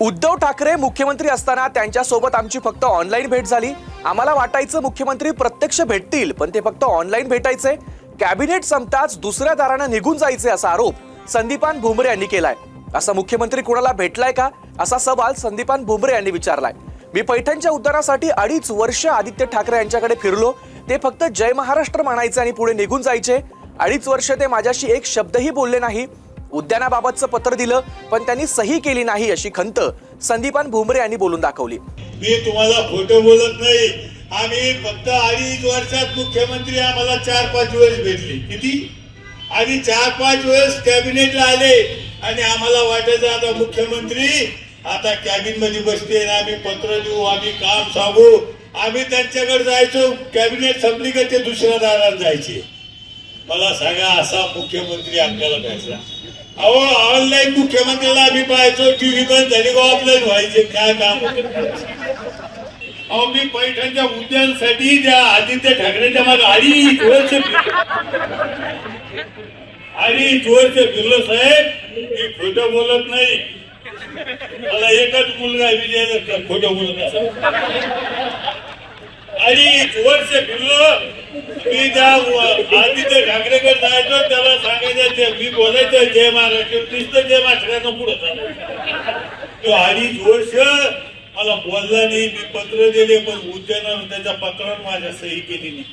उद्धव ठाकरे मुख्यमंत्री असताना त्यांच्यासोबत आमची फक्त ऑनलाईन भेट झाली। आम्हाला वाटायचं मुख्यमंत्री प्रत्यक्ष भेटतील, पण ते फक्त ऑनलाईन भेटायचे। कॅबिनेट संपताच दुसऱ्या दाराने निघून जायचे असा आरोप संदीपान भुमरे यांनी केलाय। असा मुख्यमंत्री कोणाला भेटलाय का असा सवाल संदीपान भुमरे यांनी विचारलाय। मी पैठणच्या उद्धारासाठी 2.5 वर्ष आदित्य ठाकरे यांच्याकडे फिरलो, ते फक्त जय महाराष्ट्र म्हणायचे आणि पुढे निघून जायचे। 2.5 वर्ष ते माझ्याशी एक शब्दही बोलले नाही। उद्यानाबाबतचं पत्र दिलं, पण त्यांनी सही केली नाही अशी खंत संदीपान भुमरे यांनी बोलून दाखवली। मी तुम्हाला खोटं बोलत नाही। आम्ही फक्त 2.5 वर्षात मुख्यमंत्री आम्हाला 4-5 वेळेस भेटले। किती? आणि 4-5 वेळेस कॅबिनेटला आले आणि आम्हाला वाटायचं आता मुख्यमंत्री आता कॅबिनेट मध्ये बसते ना, आम्ही पत्र देऊ, आम्ही काम सांगू। आम्ही त्यांच्याकडे जायचो, कॅबिनेट संपली का ते दुसऱ्या दारात जायचे। मला सांगा, असा मुख्यमंत्री आपल्याला भेटला? अहो, ऑनलाईन मुख्यमंत्र्याला आम्ही पाहायचो, टीव्ही बंद झाली का ऑफलाईन व्हायचे, काय काम। अहो, मी पैठणच्या उद्यानासाठी त्या आदित्य ठाकरेच्या मागे 2.5 वर्ष फिरलो साहेब। मी खोटं बोलत नाही। मला एकच मुलगा विजय खोटं बोलत असेल। 2.5 वर्ष फिरलो मी त्या आदित्य ठाकरेकडे जायचो, त्याला सांगायचं मी बोलायचं जय महाराष्ट्र, नुसतं जय महाराष्ट्रानं पुढे चालायचं। तो 2.5 वर्ष मला बोलला नाही। मी पत्र दिले, पण उद्यानानं त्याच्या पत्रावर माझ्या सही केली नाही।